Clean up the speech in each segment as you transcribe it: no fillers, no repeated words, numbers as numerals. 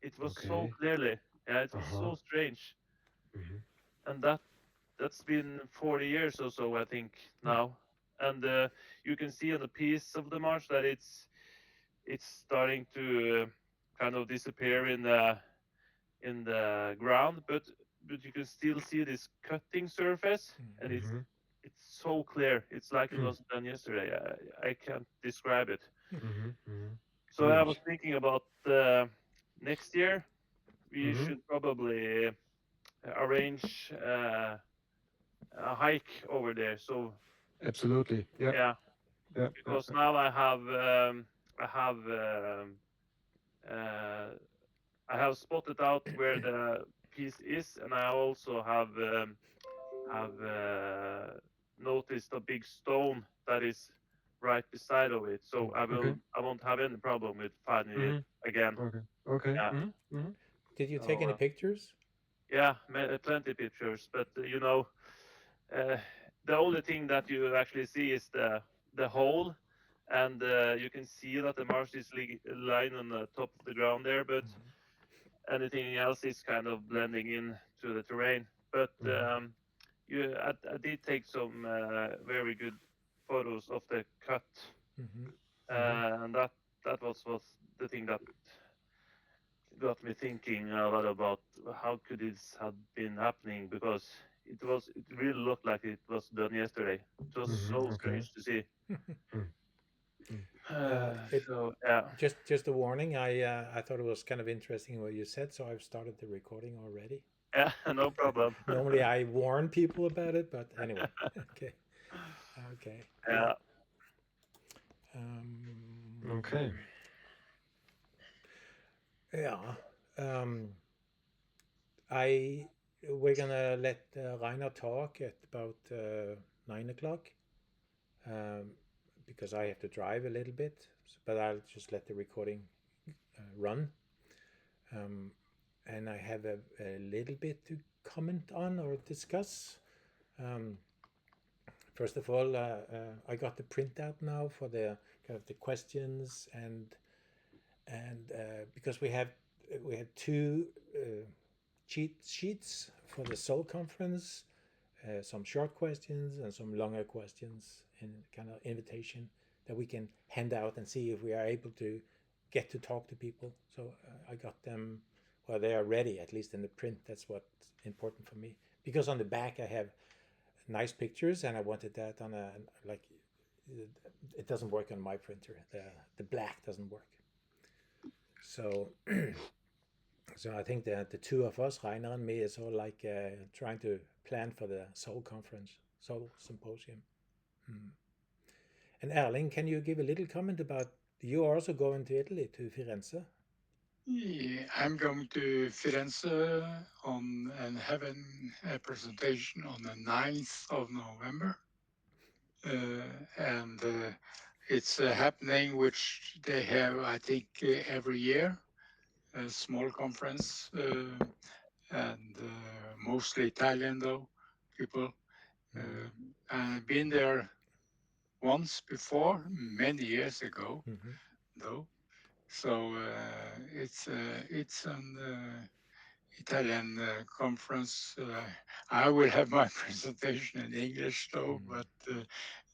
it was so Okay. clearly. Yeah, it was Uh-huh. so strange, Hmm. and that's been 40 years or so, I think now. And you can see on the piece of the marsh that it's starting to kind of disappear in the ground, but you can still see this cutting surface, and Hmm. it's so clear. It's like it was done yesterday. I can't describe it. Hmm. Hmm. So I was Huge. thinking about next year. We Hmm. should probably arrange a hike over there. So Absolutely. Yeah. yeah, Yeah. Yeah. because now uh, I have spotted out where the piece is, and I also have noticed a big stone that is right beside of it. So Okay. I won't have any problem with finding it Hmm. again. Okay. Okay. Yeah. Hmm. Hmm. Did you take So any pictures? yeah, plenty pictures, but uh, the only thing that you actually see is the hole, and you can see that the marsh is lying on the top of the ground there, but anything else is kind of blending in to the terrain. But Hmm. I did take some very good photos of the cut, Hmm. Hmm. and that was the thing that got me thinking a lot about how could this have been happening, because it really looked like it was done yesterday. It was Hmm. so Okay. strange to see. Mm. Mm. It So yeah. just a warning. I thought it was kind of interesting what you said, so I've started the recording already. Yeah, no problem. Normally I warn people about it, but anyway. Okay. Okay. Yeah. Yeah. Okay. Um, yeah. Um, I we're gonna let Rainer talk at about 9 o'clock, um, because I have to drive a little bit, but I'll just let the recording run. Um, and I have a little bit to comment on or discuss. Um, First of all, I got the printout now for the kind of the questions, and because we have two cheat sheets for the Soul conference, some short questions and some longer questions, and kind of invitation that we can hand out and see if we are able to get to talk to people. So I got them, well, they are ready, at least in the print. That's what's important for me, because on the back I have nice pictures, and I wanted that on a, like, it doesn't work on my printer. The black doesn't work. So so I think that the two of us, Rainer and me, is all like trying to plan for the Soul conference, Soul symposium. Mm. And Erling, can you give a little comment about, you are also going to Italy, to Firenze? Yeah, I'm going to Firenze on and having a presentation on the 9th of November. And it's a happening which they have, I think, every year, a small conference, and mostly Italian, though, people. Uh, Mm-hmm. and I've been there once before, many years ago, Mm-hmm. though. So it's an Italian conference. I will have my presentation in English, though, Mm-hmm. but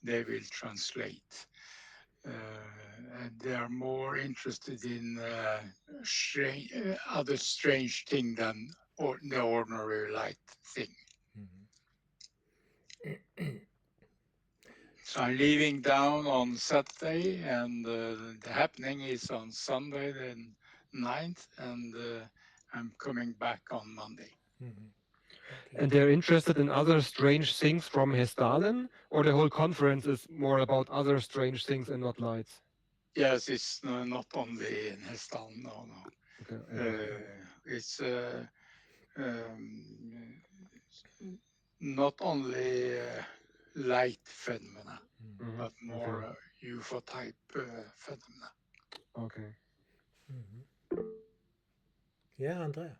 they will translate. Uh, and they are more interested in other strange thing than the ordinary light thing. Mm-hmm. So I'm leaving down on Saturday, and the happening is on Sunday, the 9th, and I'm coming back on Monday. Mm-hmm. Okay. And they're interested in other strange things from Hestalen, or the whole conference is more about other strange things and not lights? Yes, it's not only in Hesdal, no, no. Okay. Yeah. Okay. It's um, not only light phenomena, Hmm. but Okay. more UFO type phenomena. Okay. Mm-hmm. Yeah, Andrea.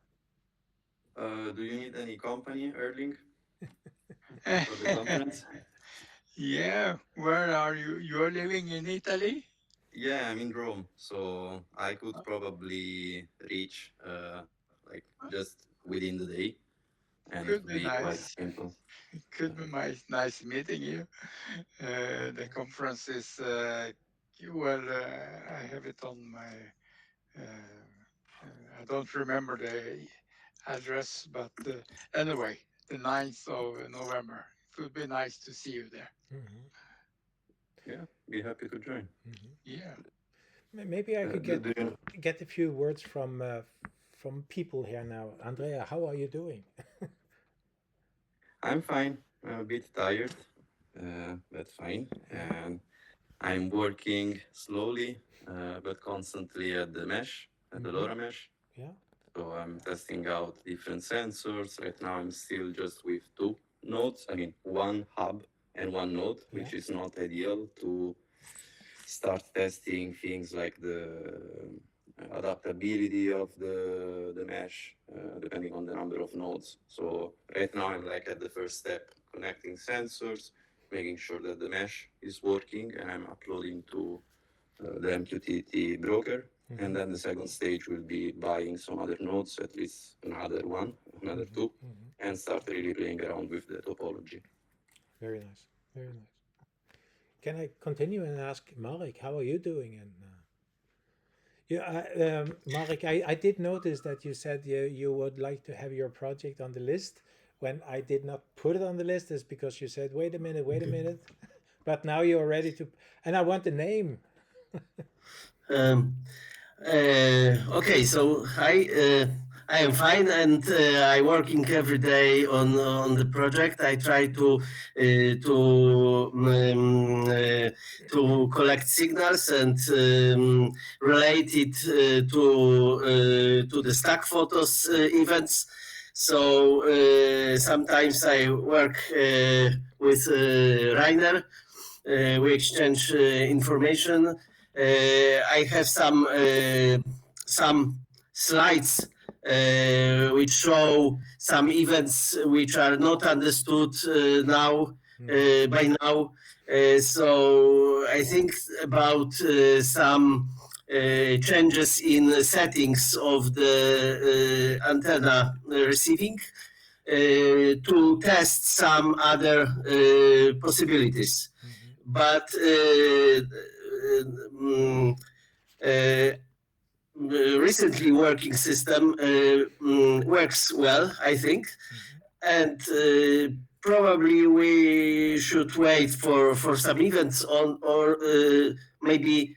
Do you need any company, Erling, for the conference? Yeah, where are you? You're living in Italy? Yeah, I'm in Rome, so I could probably reach just within the day, and it Could would be be quite nice. simple. It could be nice meeting you. The conference is, I have it on my, I don't remember the address, but anyway, the 9th of November. It would be nice to see you there. Mhm. Yeah, be happy to join. Yeah. Maybe I could Do you- get a few words from people here now. Andrea, how are you doing? I'm fine. I'm a bit tired. That's fine. And I'm working slowly, but constantly at the mesh, at the Mhm. LoRa mesh. Yeah. So I'm testing out different sensors. Right now, I'm still just with 2 nodes. I mean, 1 hub and 1 node, which Yeah. is not ideal to start testing things like the adaptability of the mesh, depending on the number of nodes. So right now, I'm like at the first step, connecting sensors, making sure that the mesh is working, and I'm uploading to the MQTT broker. And then the second stage will be buying some other nodes, at least another 2, and start really playing around with the topology. Very nice. Very nice. Can I continue and ask Marek, how are you doing? And Marek, I did notice that you said you would like to have your project on the list. When I did not put it on the list, is because you said, wait a minute. But now you're ready to, and I want the name. Okay, so I am fine, and I working every day on the project. I try to collect signals and relate it to the stack photos events. So sometimes I work with Rainer. We exchange information. I have some slides which show some events which are not understood by now. So I think about some changes in the settings of the antenna receiving to test some other possibilities. But recently working system works well, I think, and probably we should wait for some events on, or maybe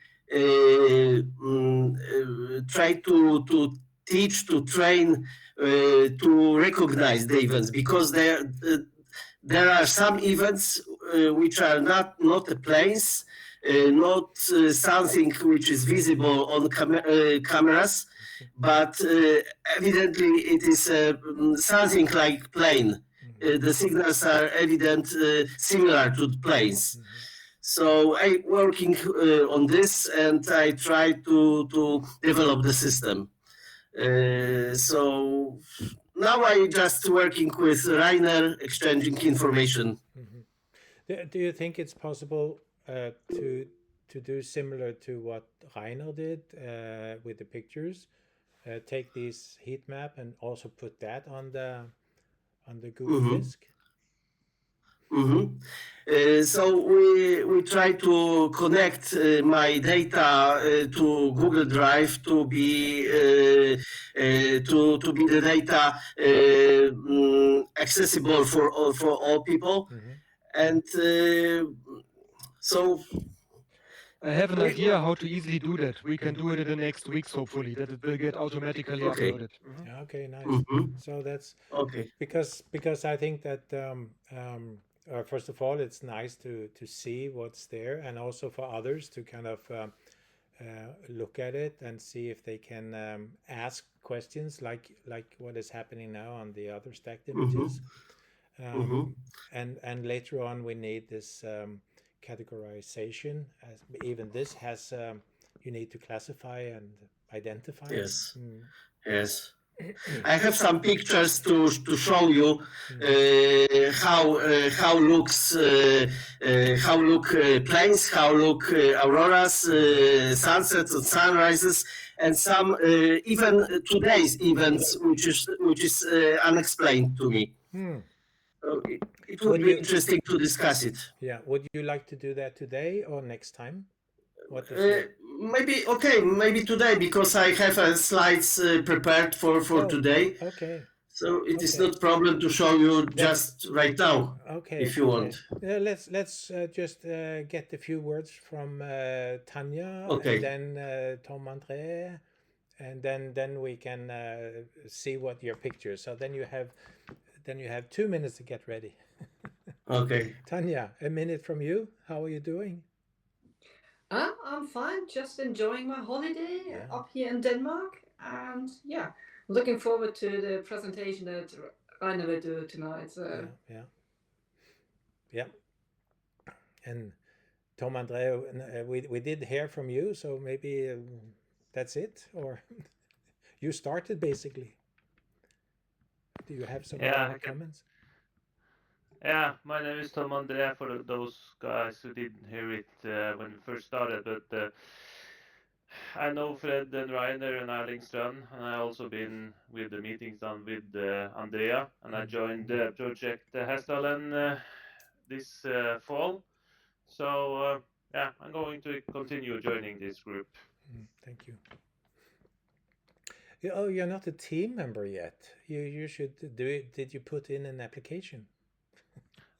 try to teach, to train, to recognize the events, because there are some events which are not a planes, not something which is visible on cameras, but evidently it is something like plane. The signals are evident, similar to planes. So I'm working on this, and I try to develop the system. So now I just working with Rainer, exchanging information. Do you think it's possible to do similar to what Rainer did with the pictures? Take this heat map and also put that on the Google disk? So we try to connect my data to Google Drive to be the data accessible for all people, and so. I have an idea how to easily do that. We can do it in the next weeks, hopefully, that it will get automatically uploaded. Okay, nice. So that's okay, because I think that first of all, it's nice to see what's there, and also for others to kind of look at it and see if they can ask questions like what is happening now on the other stacked images. And later on, we need this categorization. As even this has you need to classify and identify. Yes. Yes. I have some pictures to show you how look planes, how look auroras, sunsets and sunrises, and some even today's events, which is unexplained to me. So it would Would be you- interesting to discuss it. Yeah. Would you like to do that today or next time? What does your... Maybe today, because I have slides prepared for Oh, today. Okay. So it is Okay. not problem to show you just right now. Okay. If you want. Yeah, let's just get a few words from Tanya, Okay. and then Tom André, and then we can see what your picture. So then you have 2 minutes to get ready. Okay. Tanya, a minute from you. How are you doing? I'm fine, just enjoying my holiday Yeah. up here in Denmark, and yeah, looking forward to the presentation that Rainer will do tonight. So Yeah. And Tom André, we did hear from you, so maybe that's it, or you started basically. Do you have some Yeah, more I can- comments? Yeah, my name is Tom André for those guys who didn't hear it when we first started, but I know Fred and Rainer and Erling Strand, and I also been with the meetings done with Andrea, and I joined Project Hästhallen this fall. So yeah, I'm going to continue joining this group. Thank you. Oh, you're not a team member yet. You should do it. Did you put in an application?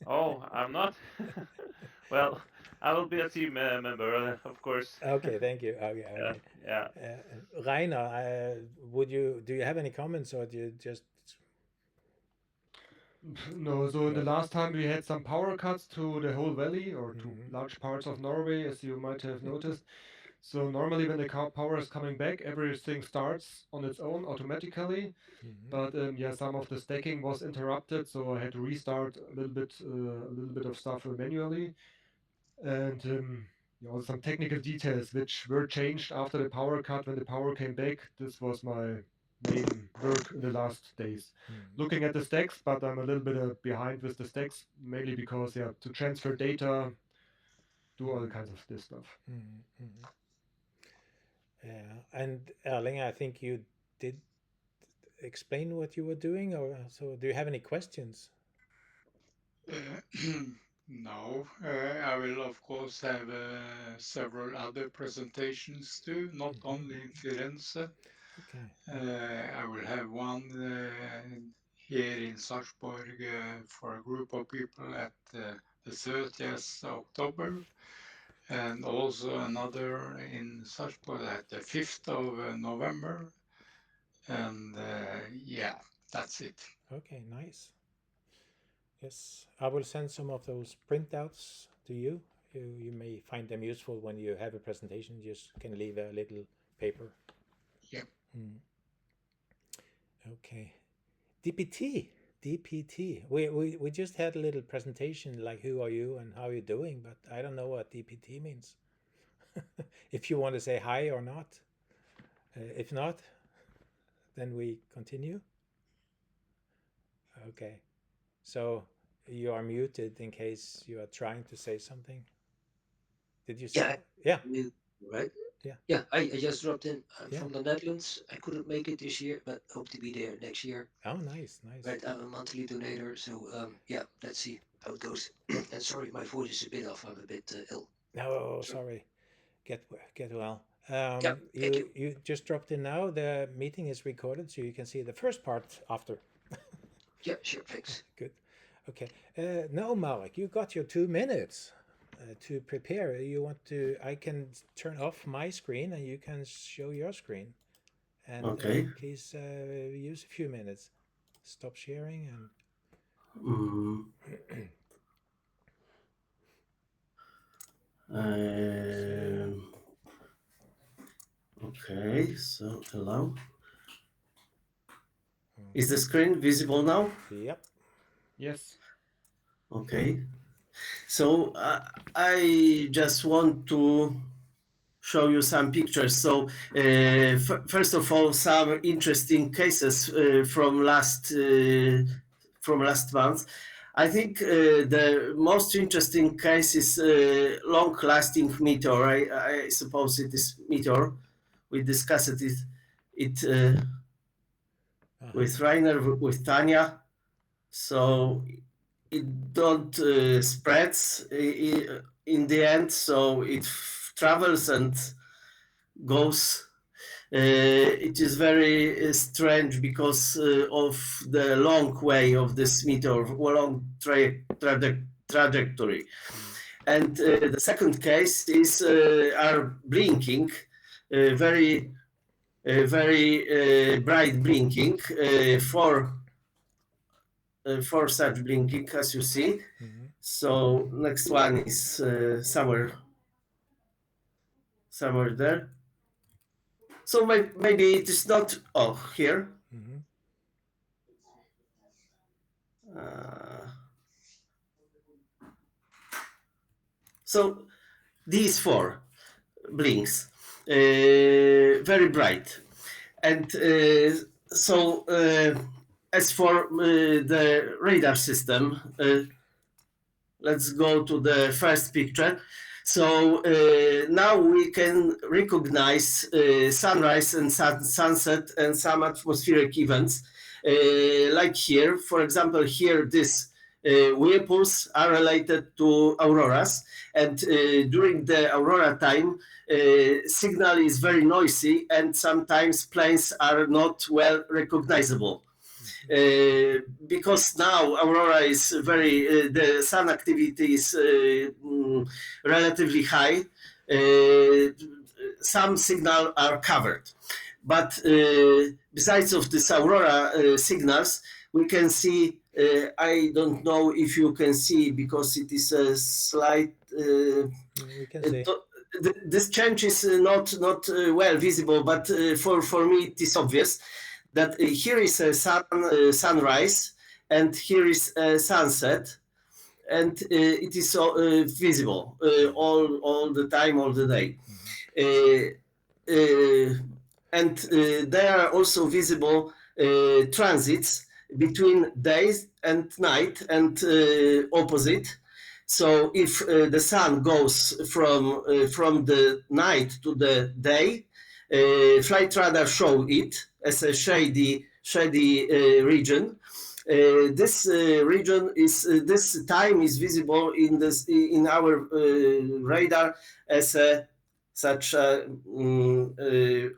Oh, I'm not. Well, I will be a team member, of course. Okay, thank you. Okay, Yeah, okay. yeah. Rainer, do you have any comments, or do you just... No, so the last time we had some power cuts to the whole valley or to Mhm. large parts of Norway, as you might have noticed. So normally when the power is coming back, everything starts on its own automatically. Mhm. But yeah, some of the stacking was interrupted, so I had to restart a little bit of stuff manually, and some technical details which were changed after the power cut. When the power came back, this was my main work in the last days. Looking at the stacks, but I'm a little bit behind with the stacks, mainly because to transfer data, do all kinds of this stuff. Yeah, and Erling, I think you did explain what you were doing, or so do you have any questions? No, I will of course have several other presentations too, not only in Firenze. Okay. I will have one here in Sarpsborg for a group of people at the 30th October, and also another in Sarpsborg at the 5th of November. And yeah, that's it. Okay, nice. Yes, I will send some of those printouts to you. You may find them useful when you have a presentation. You just can leave a little paper. Yep. Okay. DPT. We just had a little presentation like who are you and how are you doing, but I don't know what DPT means. If you want to say hi or not. If not, then we continue. Okay. So you are muted in case you are trying to say something. Did you say? Yeah. Right? Yeah. I just dropped in. I'm Yeah. from the Netherlands. I couldn't make it this year, but hope to be there next year. Oh, nice. Right, I'm a monthly donator, so yeah, let's see how it goes. And sorry, my voice is a bit off. I'm a bit ill. No, sorry. Get well. Yeah, thank You just dropped in now. The meeting is recorded, so you can see the first part after. Yeah, sure, thanks. Good. Okay. Now, Marek, you got your 2 minutes to prepare. You want to? I can turn off my screen, and you can show your screen. And Okay. please use a few minutes. Stop sharing and. Okay, so allow. Is the screen visible now? Yep. Yes. Okay. So I just want to show you some pictures. So first of all, some interesting cases from last month. I think the most interesting case is long-lasting meteor. I suppose it is meteor, we discussed it Uh-huh. with Rainer, with Tanya, so it don't spreads in the end, so it travels and goes. It is very strange because of the long way of this meteor, long trajectory. And the second case is are blinking, very bright blinking, four such blinking, as you see. Mhm. So next one is somewhere there. So maybe it is not, oh, here. Mhm. So these four blinks, very bright. And so as for the radar system, let's go to the first picture. So now we can recognize sunrise and sunset and some atmospheric events. Like here, for example, here this whirlpools are related to auroras, and during the aurora time, signal is very noisy, and sometimes planes are not well recognizable. Because now aurora is very, the sun activity is relatively high, some signals are covered. But besides of this aurora signals, we can see, I don't know if you can see because it is a slight, We can see. this change is not well visible, but for me it is obvious that here is a sunrise and here is a sunset, and it is visible all the time, all the day. And there are also visible transits between days and night and opposite. So if the sun goes from the night to the day, flight radar show it as a shady region. This region is this time is visible in our radar as a such a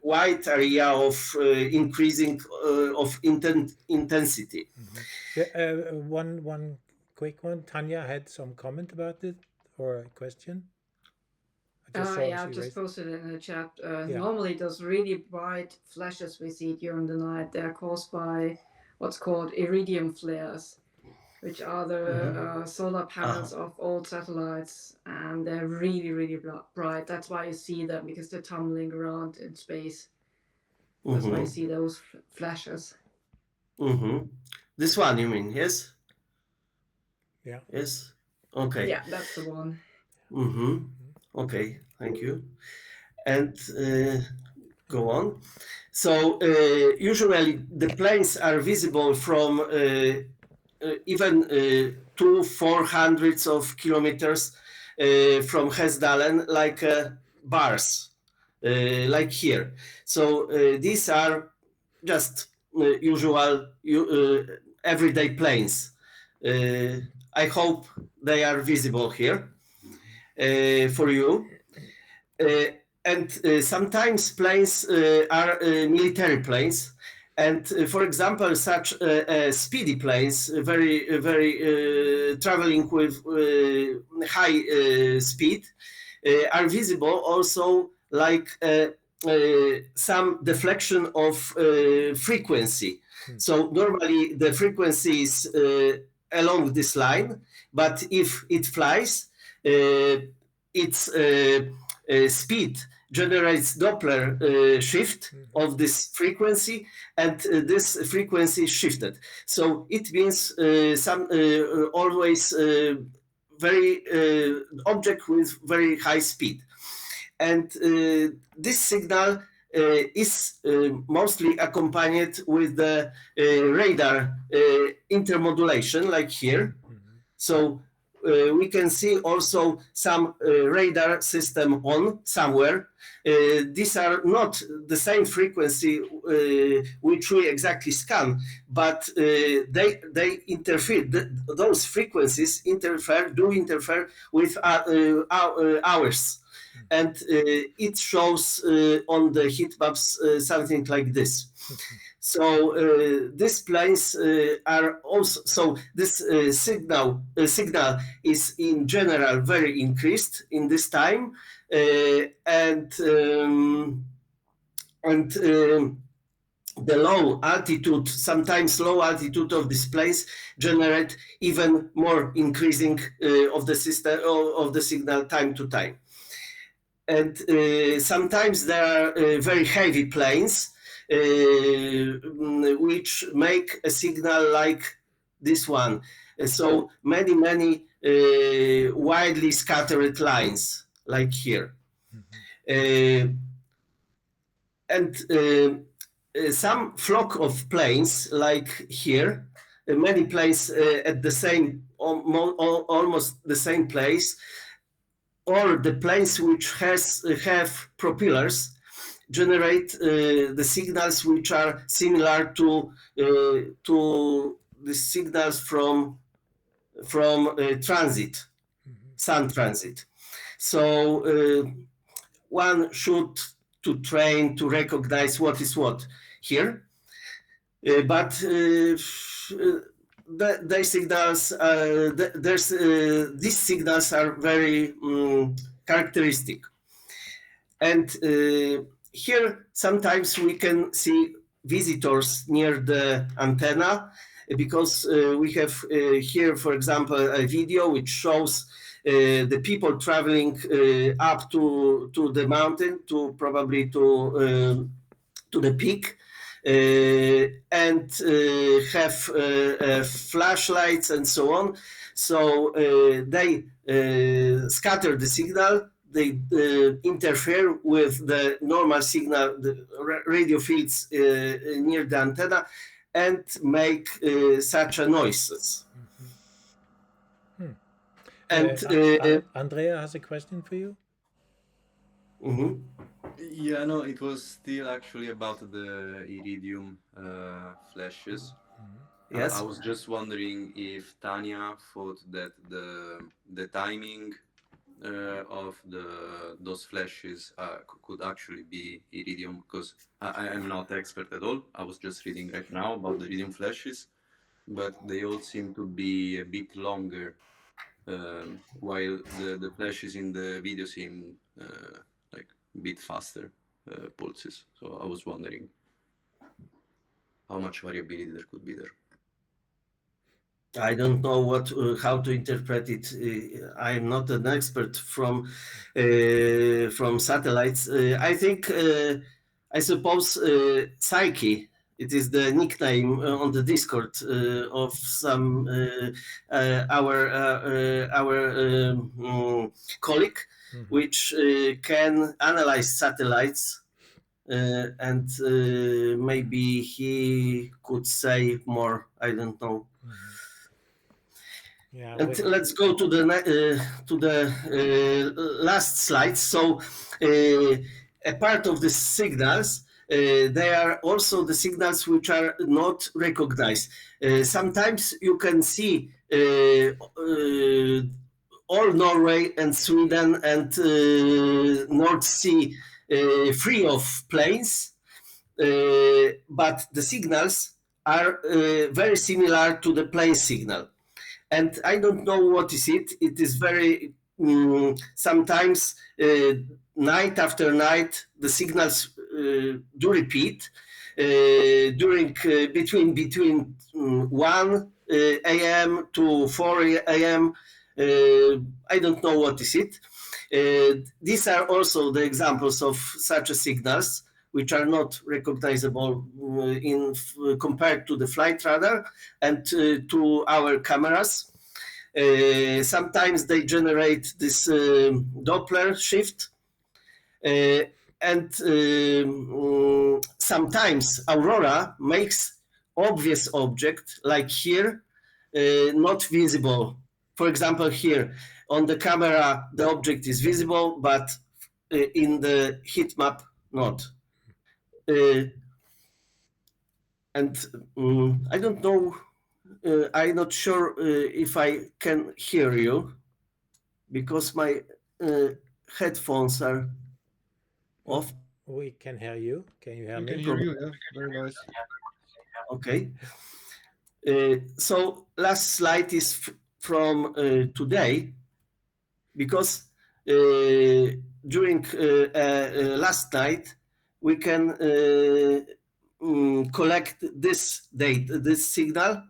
wide area of increasing of intensity. One quick one. Tanya had some comment about it or a question. Yeah, I just posted it in the chat. Normally, those really bright flashes we see during the night, they're caused by what's called iridium flares, which are the solar panels of old satellites, and they're really, really bright. That's why you see them, because they're tumbling around in space. That's why you see those flashes. This one, you mean? Yes? Yeah. Yes? Okay. Yeah, that's the one. Okay, thank you. And go on. So usually the planes are visible from even 200-400 of kilometers from Hesdalen, like bars, like here. So these are just usual everyday planes. I hope they are visible here for you. And sometimes planes are military planes. And for example, such speedy planes, very traveling with high speed, are visible also like some deflection of frequency. So normally the frequency is along this line, but if it flies, its speed generates Doppler shift of this frequency, and this frequency is shifted. So it means some always very object with very high speed. And this signal is mostly accompanied with the radar intermodulation, like here. So we can see also some radar system on somewhere. These are not the same frequency which we exactly scan, but they interfere. Those frequencies do interfere with ours, and it shows on the heat maps something like this. So these planes are also, so this signal is in general very increased in this time, and the low altitude, sometimes low altitude of these planes generate even more increasing of the system of the signal time to time. And sometimes there are very heavy planes which make a signal like this one. So many widely scattered lines like here. And some flock of planes like here, many planes at the same, almost the same place, or the planes which have propellers generate the signals which are similar to the signals from transit, sun transit. So one should to train to recognize what is what here, but the signals, these signals are very characteristic. And here sometimes we can see visitors near the antenna, because we have here, for example, a video which shows the people traveling up to the mountain, to probably to the peak, and have flashlights and so on. So they scatter the signal, they interfere with the normal signal, the radio fields near the antenna, and make such a noises. And Andrea has a question for you. Yeah, no, it was still actually about the iridium flashes. Yes. I was just wondering if Tanya thought that the timing of those flashes could actually be iridium, because I am not expert at all. I was just reading right now about the iridium flashes, but they all seem to be a bit longer, while the flashes in the video seem like a bit faster pulses. So I was wondering how much variability there could be there. I don't know how to interpret it. I am not an expert from satellites. I think, I suppose, Psyche. It is the nickname on the Discord of some our colleague, which can analyze satellites, and maybe he could say more. I don't know. Yeah, and let's go to the last slide. So a part of the signals, they are also the signals which are not recognized. Sometimes you can see all Norway and Sweden and North Sea free of planes, but the signals are very similar to the plane signal. And I don't know what is it. It is very, sometimes night after night, the signals do repeat during between 1 a.m. to 4 a.m. I don't know what is it. These are also the examples of such signals, which are not recognizable compared to the flight radar and to our cameras. Sometimes they generate this Doppler shift, and sometimes Aurora makes obvious object, like here, not visible for example, here on the camera, the object is visible, but in the heat map, not. And I don't know, I'm not sure if I can hear you because my headphones are off. We can hear you. Can you hear We me? can hear you, yeah. Very nice. Okay. So last slide is from today, because during last night we can collect this data, this signal,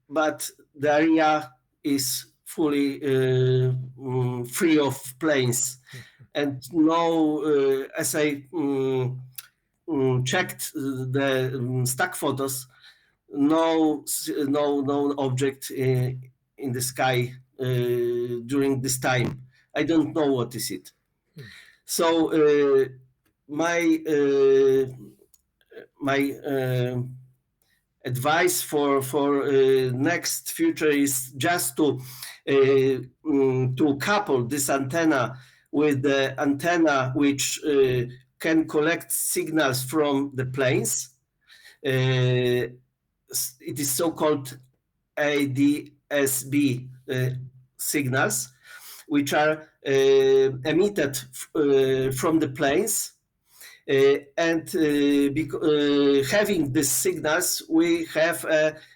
but the area is fully free of planes, and no, as I checked the stack photos, no object in the sky during this time. I don't know what is it. So my advice for next future is just to couple this antenna with the antenna which can collect signals from the planes. It is so-called ADS-B signals, which are emitted from the planes. And having these signals, we have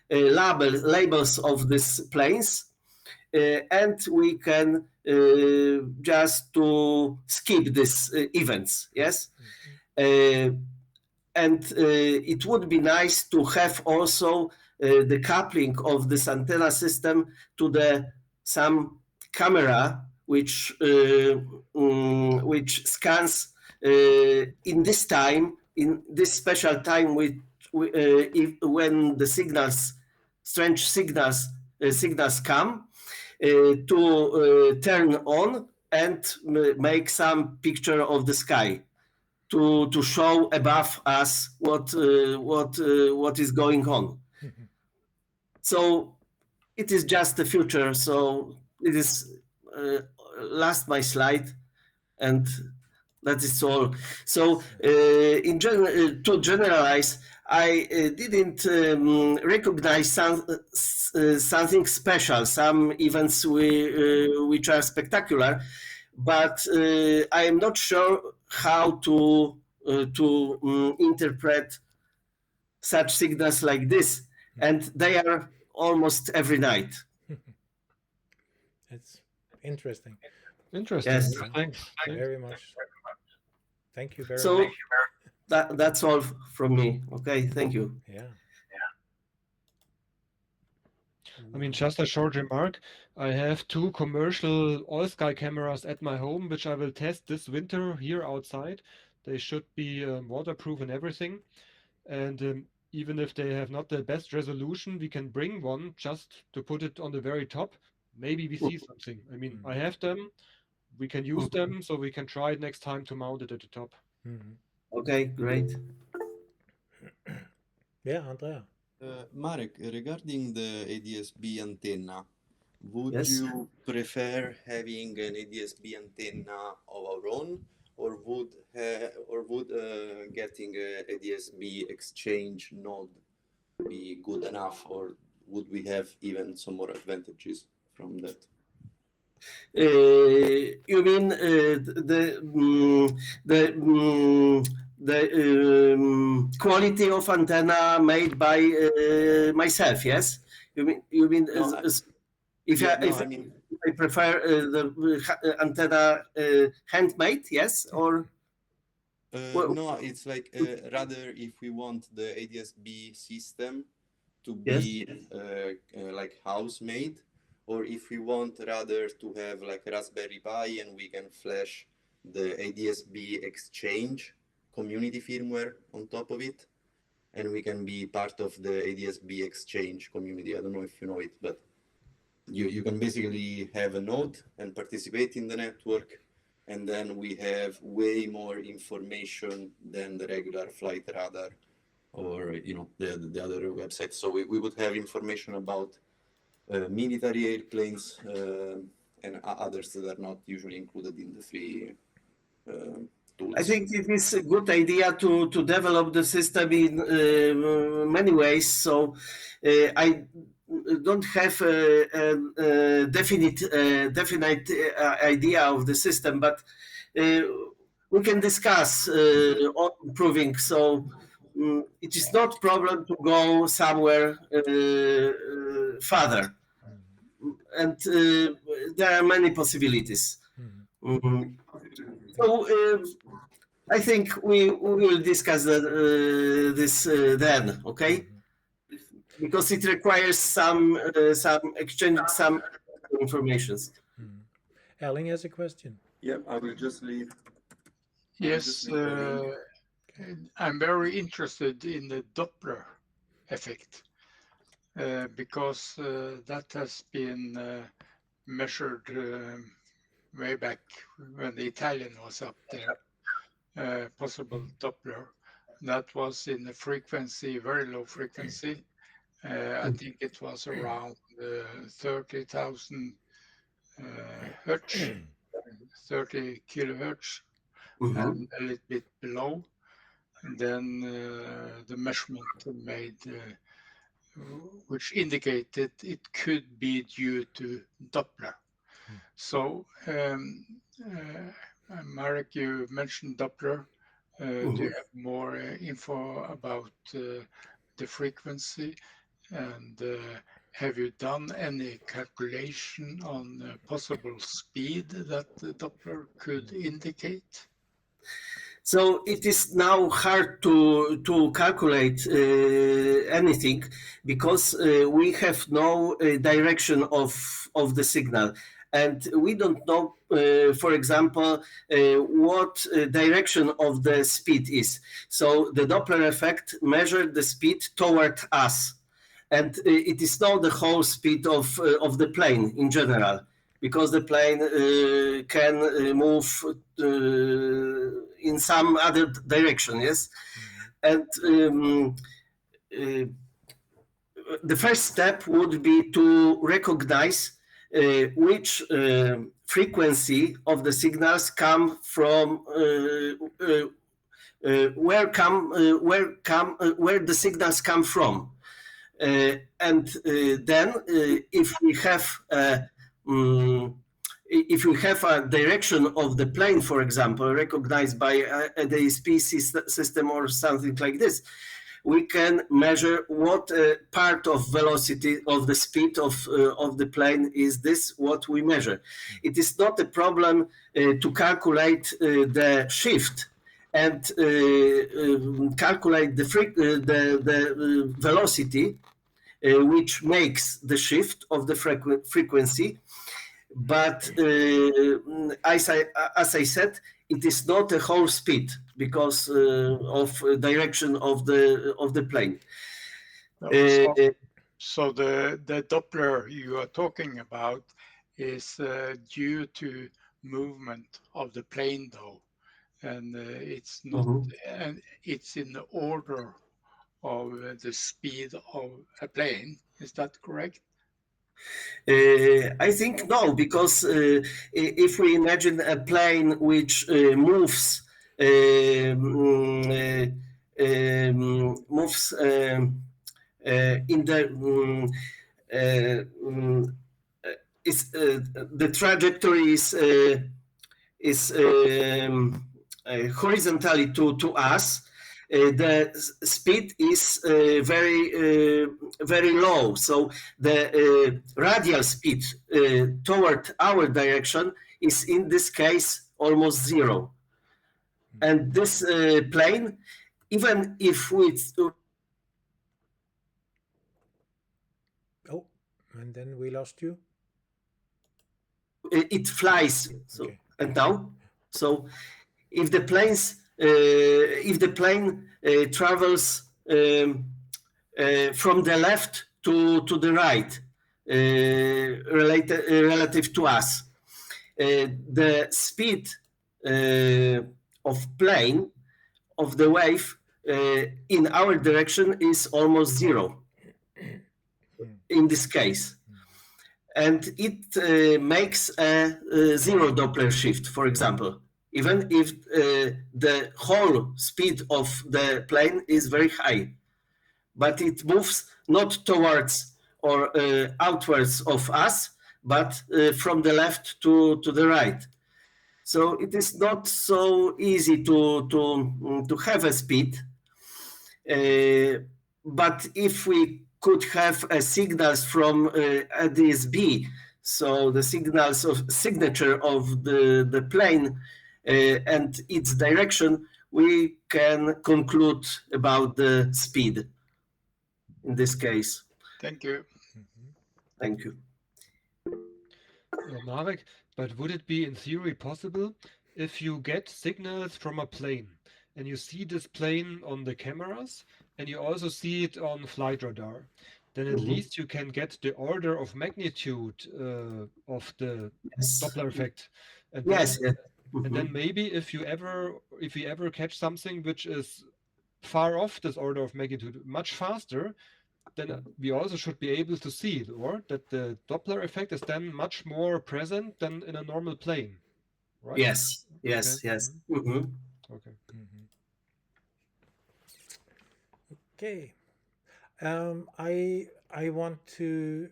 labels of these planes, and we can just to skip these events. Yes. And it would be nice to have also the coupling of this antenna system to some camera which scans in this time, in this special time when the strange signals come, to turn on and make some picture of the sky, to show above us what is going on. So it is just the future. So it is last my slide, and that is all. So to generalize, I didn't recognize something special, some events which are spectacular, but I am not sure how to interpret such signals like this, and they are almost every night. It's interesting. Interesting. Yes. Thanks. Very much. Thank you very much. So that's all from me. Okay, thank you. Yeah. I mean, just a short remark. I have 2 commercial all-sky cameras at my home, which I will test this winter here outside. They should be waterproof and everything. And even if they have not the best resolution, we can bring one just to put it on the very top. Maybe we see something. I mean, I have them. We can use them, so we can try it next time to mount it at the top. Okay, great. Yeah, Andrea. Marek, regarding the ADS-B antenna, would Yes. you prefer having an ADS-B antenna of our own, or would getting a ADS-B exchange node be good enough, or would we have even some more advantages from that? You mean the quality of antenna made by myself? Yes. You mean No, if I mean, I prefer the antenna handmade? Yes, or well, no, it's like rather if we want the ADS-B system to yes. be like house-made, or if we want rather to have like Raspberry Pi and we can flash the ADS-B exchange community firmware on top of it, and we can be part of the ADS-B exchange community. I don't know if you know it, but you can basically have a node and participate in the network, and then we have way more information than the regular flight radar or the other websites. So we would have information about military airplanes, and others that are not usually included in the free tools. I think it is a good idea to develop the system in many ways. So I don't have a definite idea of the system, but we can discuss on improving. So it is not problem to go somewhere further, and there are many possibilities. So I think we will discuss this then, okay? Because it requires some exchange, some informations. Erling has a question. Yeah, I will just leave. Yes, I'm very interested in the Doppler effect because that has been measured way back when the Italian was up there, possible Doppler. That was in the frequency, very low frequency. I think it was around 30,000 hertz, 30 kilohertz, and a little bit below. And then the measurement made, which indicated it could be due to Doppler. So, Marek, you mentioned Doppler. Do you have more info about the frequency? And have you done any calculation on the possible speed that the Doppler could indicate? So it is now hard to calculate anything because we have no direction of the signal, and we don't know, for example, what direction of the speed is. So the Doppler effect measured the speed toward us, and it is not the whole speed of the plane in general, because the plane can move in some other direction, yes? And the first step would be to recognize which frequency of the signals come from, where the signals come from. And then if we have a direction of the plane, for example, recognized by a DSP system or something like this, we can measure what part of velocity of the speed of the plane is this, what we measure. It is not a problem to calculate the shift and calculate the velocity which makes the shift of the frequency. But as I said, it is not a whole speed because of direction of the plane. So the Doppler you are talking about is due to movement of the plane, though, and it's not, and it's in the order of the speed of a plane. Is that correct? I think no, because if we imagine a plane which moves in the the trajectory is horizontally to us. The speed is very low, so the radial speed toward our direction is in this case almost zero. And this plane, even if we... Oh, and then we lost you? It flies, so okay. And now, so if the plane travels from the left to the right, relative to us, the speed of plane of the wave in our direction is almost zero in this case. and it makes a zero Doppler shift, for example, even if the whole speed of the plane is very high, but it moves not towards or outwards of us, but from the left to the right. So it is not so easy to have a speed. But if we could have signals from ADS-B, so the signals of signature of the plane and its direction, we can conclude about the speed in this case. Thank you. Thank you. Marek, but would it be in theory possible if you get signals from a plane and you see this plane on the cameras and you also see it on flight radar, then at least you can get the order of magnitude of the Doppler effect. And Yes. then, and then maybe if we ever catch something which is far off this order of magnitude much faster, then we also should be able to see it, or that the Doppler effect is then much more present than in a normal plane, right? Yes, yes, Okay. yes. Okay. Okay. I want to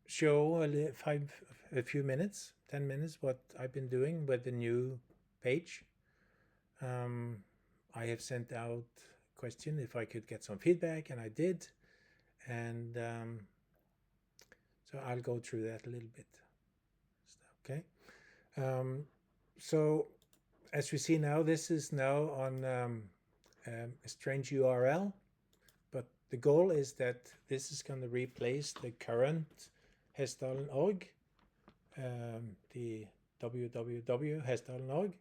show a few minutes, 10 minutes, what I've been doing with the new page. I have sent out a question if I could get some feedback, and I did. And so I'll go through that a little bit. Okay. So as we see now, this is now on a strange URL, but the goal is that this is going to replace the current Hessdalen.org, the www.hessdalen.org,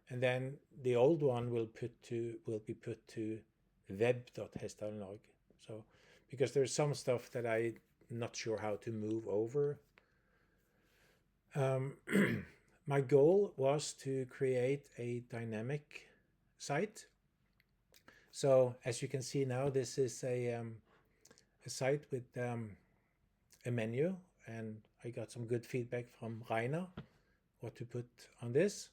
and then the old one will be put to web.hessdalen.org. So because there's some stuff that I'm not sure how to move over. My goal was to create a dynamic site. So as you can see now, this is a site with a menu, and I got some good feedback from Rainer what to put on this.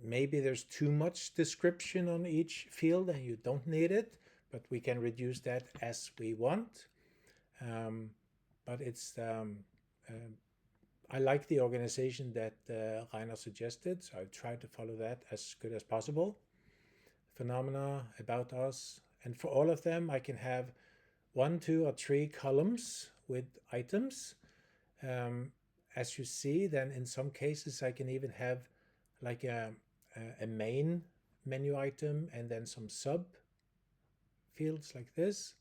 Maybe there's too much description on each field and you don't need it, but we can reduce that as we want. But it's I like the organization that Rainer suggested, so I tried to follow that as good as possible. Phenomena, about us, and for all of them I can have 1, 2, or 3 columns with items. As you see, then in some cases I can even have like a main menu item and then some sub fields like this.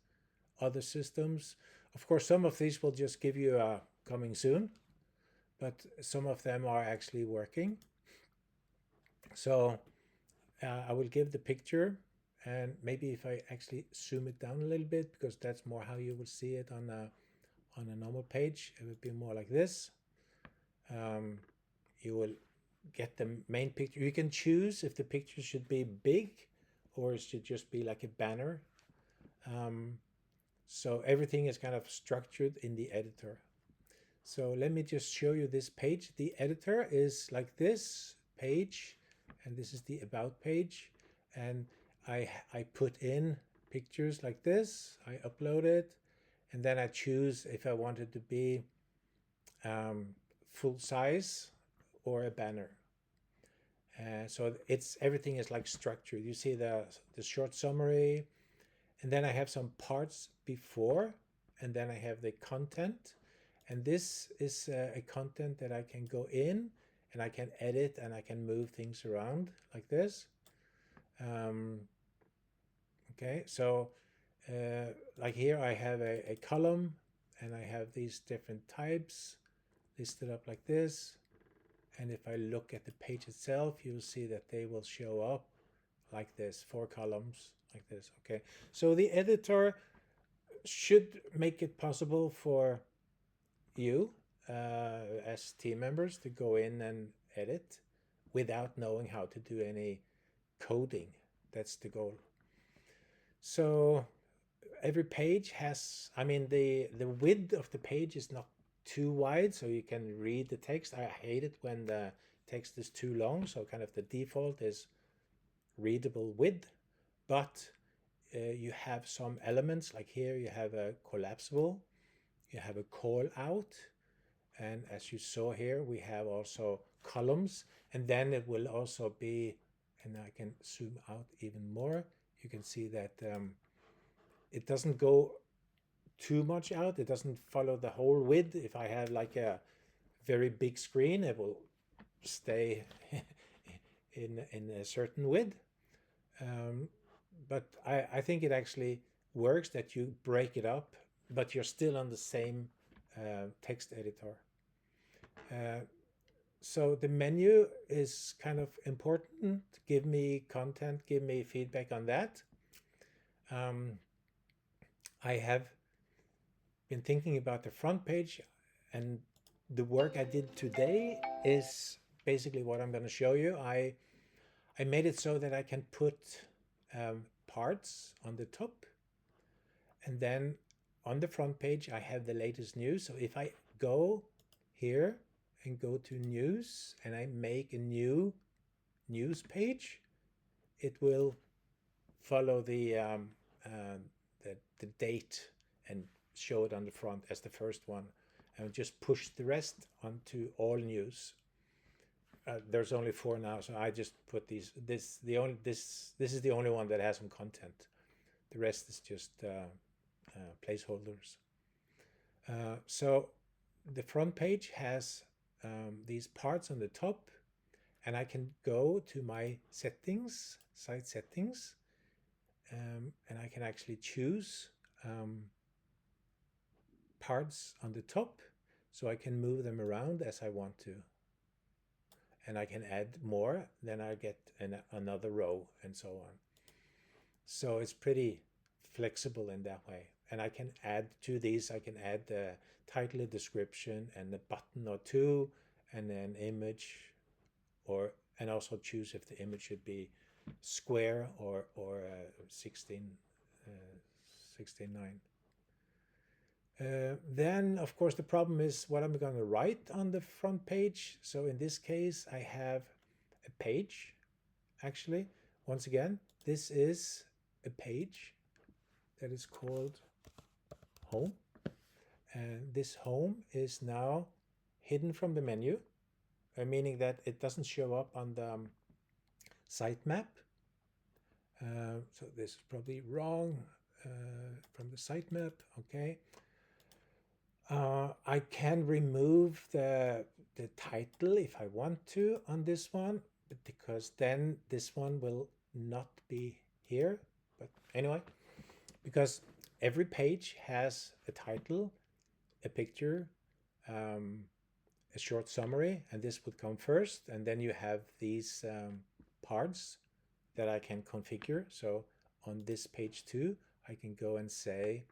Other systems, of course, some of these will just give you a coming soon, but some of them are actually working. So I will give the picture, and maybe if I actually zoom it down a little bit, because that's more how you will see it on a normal page, it would be more like this. You will get the main picture. You can choose if the picture should be big or it should just be like a banner. So everything is kind of structured in the editor. So let me just show you this page. The editor is like this page, and this is the about page. And I put in pictures like this. I upload it, and then I choose if I want it to be full size or a banner. So everything is like structured. You see the short summary, and then I have some parts before, and then I have the content. And this is a content that I can go in and I can edit and I can move things around like this. Okay, so like here I have a column, and I have these different types listed up like this. And if I look at the page itself, you'll see that they will show up like this, 4 columns like this. Okay, so the editor should make it possible for you as team members to go in and edit without knowing how to do any coding. That's the goal. So every page has, I mean, the width of the page is not too wide so you can read the text. I hate it when the text is too long, so kind of the default is readable width, but you have some elements, like here you have a collapsible, you have a call out, and as you saw here, we have also columns, and then it will also be, and I can zoom out even more, you can see that it doesn't go too much out, it doesn't follow the whole width. If I have like a very big screen, it will stay in a certain width. But I think it actually works that you break it up, but you're still on the same text editor. So the menu is kind of important. Give me content, give me feedback on that. I have been thinking about the front page, and the work I did today is basically what I'm going to show you. I made it so that I can put parts on the top, and then on the front page I have the latest news. So if I go here and go to news and I make a new news page, it will follow the date and show it on the front as the first one, and just push the rest onto all news. There's only 4 now, so I just put these. This is the only one that has some content. The rest is just placeholders. So the front page has these parts on the top, and I can go to my settings, site settings, and I can actually choose parts on the top, so I can move them around as I want to. And I can add more, then I get another row and so on. So it's pretty flexible in that way. And I can add to these, I can add the title, a description, and a button or two, and an image, and also choose if the image should be square or 16:9. Then, of course, the problem is what I'm going to write on the front page. So in this case, I have a page. Actually, once again, this is a page that is called home. And this home is now hidden from the menu, meaning that it doesn't show up on the sitemap. So this is probably wrong from the sitemap. Okay. I can remove the title if I want to on this one, because then this one will not be here. But anyway, because every page has a title, a picture, a short summary, and this would come first, and then you have these parts that I can configure. So on this page 2, I can go and say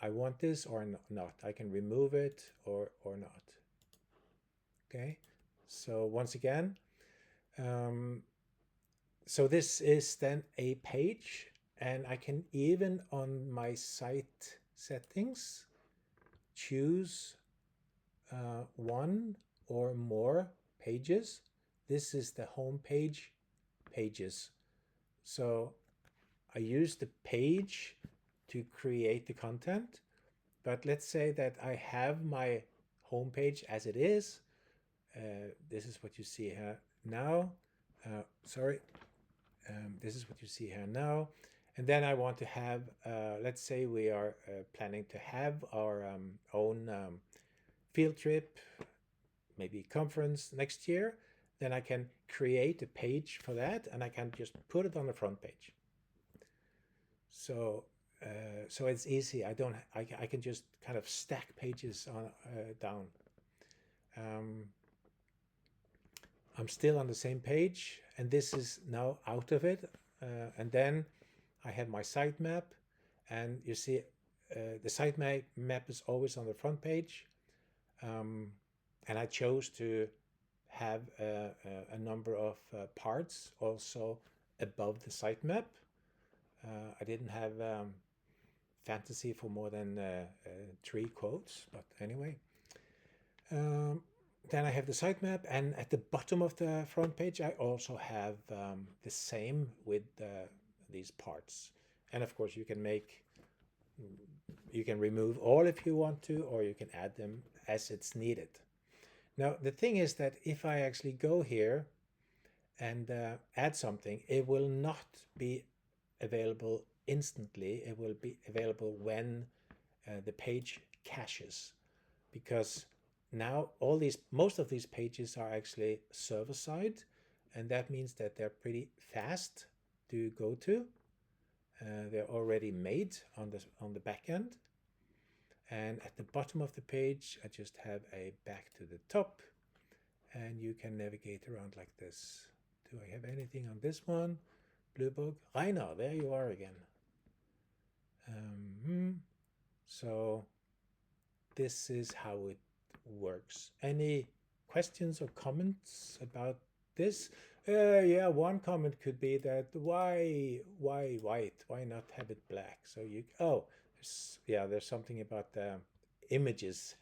I want this or not. I can remove it or not. Okay, so once again, so this is then a page, and I can even on my site settings choose 1 or more pages. This is the home page pages. So I use the page to create the content, but let's say that I have my home page as it is. This is what you see here now. This is what you see here now. And then I want to have, let's say we are planning to have our own field trip, maybe conference next year. Then I can create a page for that, and I can just put it on the front page. So it's easy. I can just kind of stack pages on down. I'm still on the same page, and this is now out of it. And then I have my sitemap, and you see the sitemap is always on the front page. And I chose to have a number of parts also above the sitemap. I didn't have fantasy for more than 3 quotes, but anyway. Then I have the sitemap, and at the bottom of the front page, I also have the same with these parts. And of course, you can remove all if you want to, or you can add them as it's needed. Now, the thing is that if I actually go here and add something, it will not be available instantly. It will be available when the page caches, because now most of these pages are actually server side, and that means that they're pretty fast to go to. They're already made on the back end. And at the bottom of the page, I just have a back to the top, and you can navigate around like this. Do I have anything on this one? Bluebook. Rainer, there you are again. So this is how it works. Any questions or comments about this? Yeah, one comment could be that why white? Why not have it black? So there's something about the images.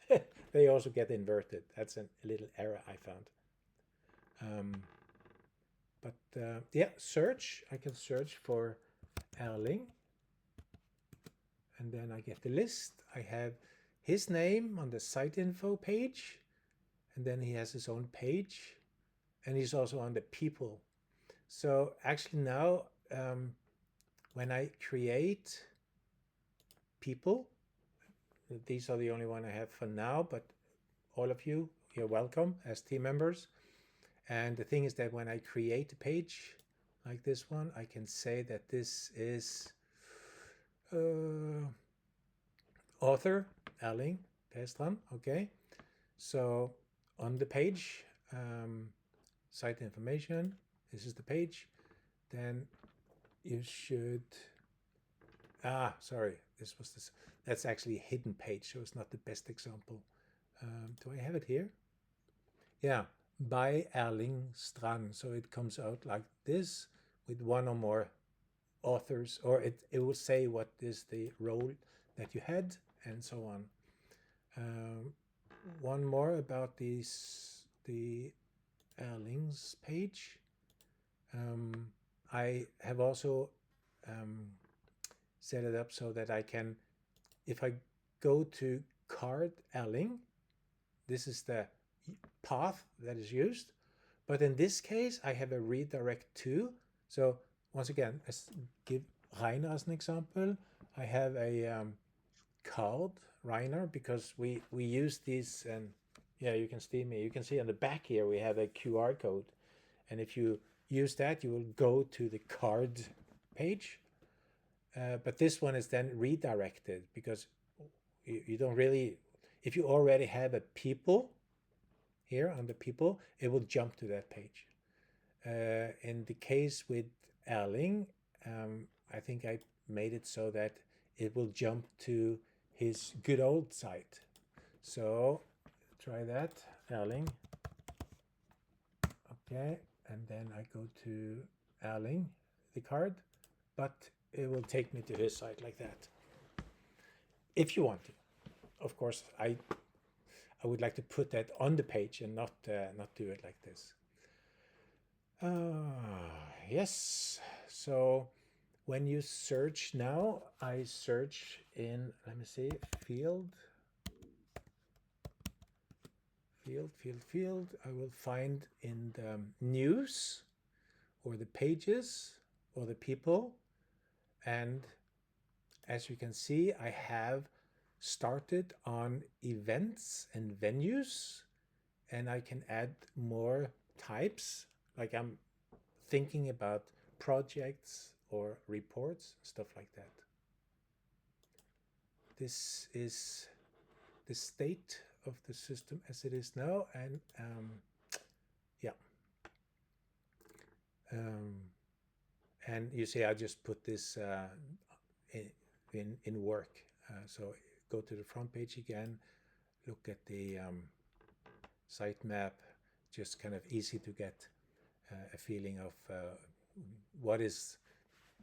They also get inverted. That's a little error I found. Search. I can search for Erling, and then I get the list. I have his name on the site info page, and then he has his own page, and he's also on the people. So actually now, when I create people, these are the only one I have for now, but all of you, you're welcome as team members. And the thing is that when I create a page like this one, I can say that this is author Erling Perstrand. Okay, so on the page, site information, this is the page. Then you should, sorry, that's actually a hidden page, so it's not the best example. Do I have it here? Yeah, by Erling Strand. So it comes out like this with one or more authors, or it will say what is the role that you had, and so on. One more about the Erling's page. I have also set it up so that I can, if I go to card Erling, this is the path that is used. But in this case, I have a redirect to. So once again, let's give Rainer as an example. I have a card Rainer because we use these, and yeah, you can see me. You can see on the back here we have a QR code, and if you use that, you will go to the card page. But this one is then redirected because you don't really. If you already have a people here on the people, it will jump to that page. In the case with Erling, I think I made it so that it will jump to his good old site. So try that, Erling. Okay, and then I go to Erling, the card, but it will take me to his site like that. If you want to. Of course, I would like to put that on the page and not do it like this. Yes, so when you search now, I search in, let me see, field. I will find in the news or the pages or the people. And as you can see, I have started on events and venues, and I can add more types. Like I'm thinking about projects or reports, stuff like that. This is the state of the system as it is now, and and you see I just put this in work. So go to the front page again, look at the sitemap, just kind of easy to get a feeling of what is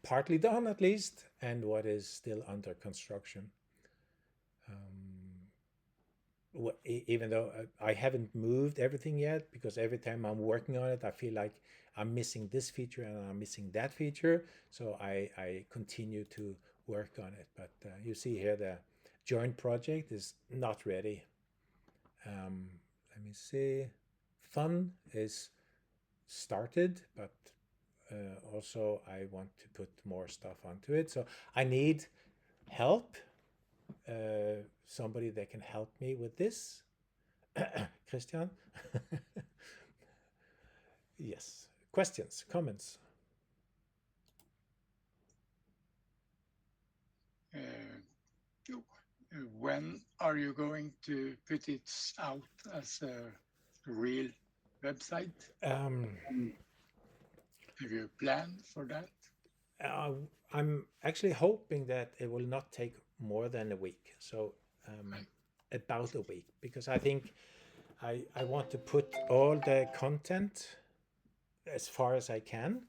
partly done at least and what is still under construction. even though I haven't moved everything yet, because every time I'm working on it, I feel like I'm missing this feature and I'm missing that feature. So I continue to work on it. But you see here the joint project is not ready. Let me see. Fun is started, but also I want to put more stuff onto it. So I need help. Somebody that can help me with this. Christian? Yes. Questions, comments? When are you going to put it out as a real website? Have you planned for that? I'm actually hoping that it will not take more than a week. So about a week, because I think I want to put all the content as far as I can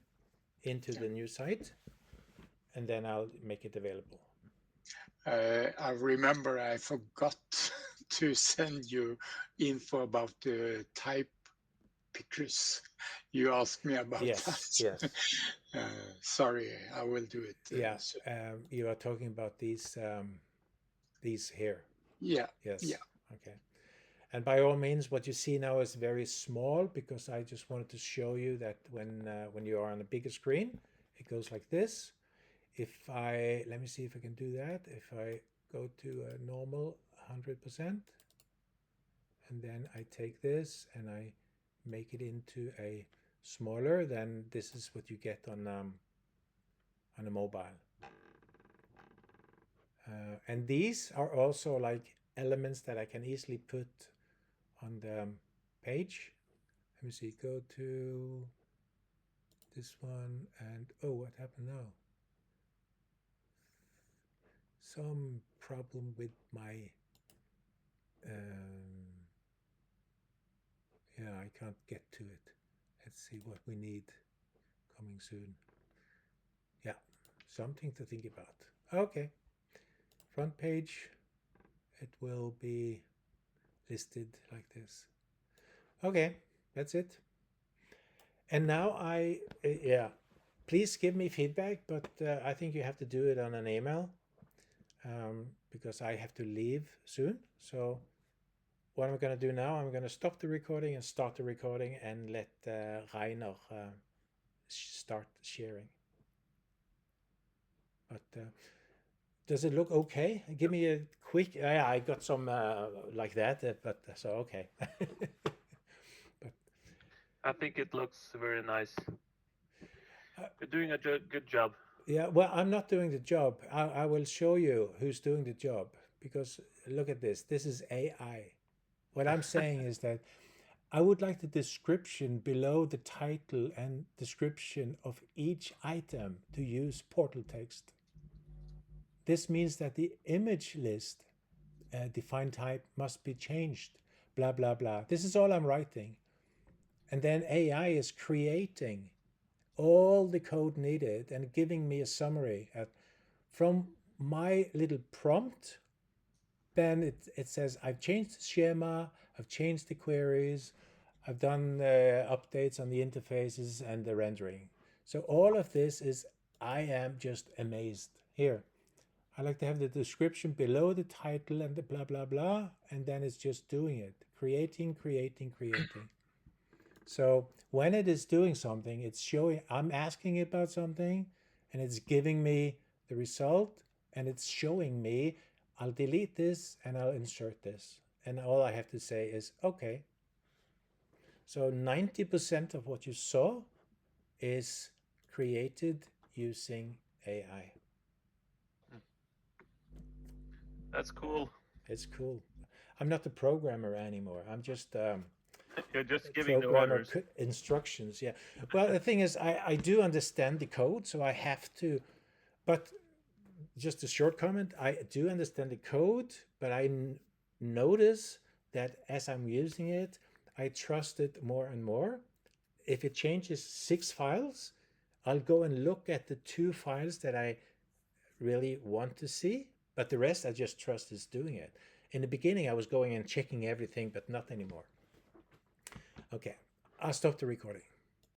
into the new site, and then I'll make it available. I remember I forgot to send you info about the type pictures. You asked me about that. Yes. Sorry, I will do it. You are talking about these here. Yeah. Yes. Yeah. Okay. And by all means, what you see now is very small, because I just wanted to show you that when you are on a bigger screen, it goes like this. Let me see if I can do that. If I go to a normal 100%, and then I take this and I make it into a smaller, then this is what you get on a mobile. And these are also like elements that I can easily put on the page. Let me see, go to this one, and oh, what happened now? Some problem with my I can't get to it. Let's see what we need coming soon. Yeah, something to think about. Okay, front page, it will be listed like this. Okay, that's it. And now please give me feedback, but I think you have to do it on an email, because I have to leave soon. So what I'm going to do now, I'm going to stop the recording and start the recording and let Rainer start sharing. But does it look okay? Give me a quick. I got some like that, but so okay. But I think it looks very nice. You're doing a good job. Yeah, well, I'm not doing the job. I will show you who's doing the job, because look at this. This is AI. What I'm saying is that I would like the description below the title and description of each item to use portal text. This means that the image list define type must be changed, blah, blah, blah. This is all I'm writing. And then AI is creating all the code needed and giving me a summary from my little prompt. Then it says, I've changed the schema, I've changed the queries, I've done updates on the interfaces and the rendering. So all of this is, I am just amazed. Here, I like to have the description below the title and the blah, blah, blah, and then it's just doing it, creating. So when it is doing something, it's showing, I'm asking about something, and it's giving me the result, and it's showing me, I'll delete this and I'll insert this. And all I have to say is, okay. So 90% of what you saw is created using AI. That's cool. It's cool. I'm not the programmer anymore. I'm just you're just giving the orders. Instructions. Yeah. Well, the thing is, I do understand the code, so I have to. But just a short comment. I do understand the code, but I notice that as I'm using it, I trust it more and more. If it changes 6 files, I'll go and look at the 2 files that I really want to see, but the rest I just trust is doing it. In the beginning, I was going and checking everything, but not anymore. Okay, I'll stop the recording.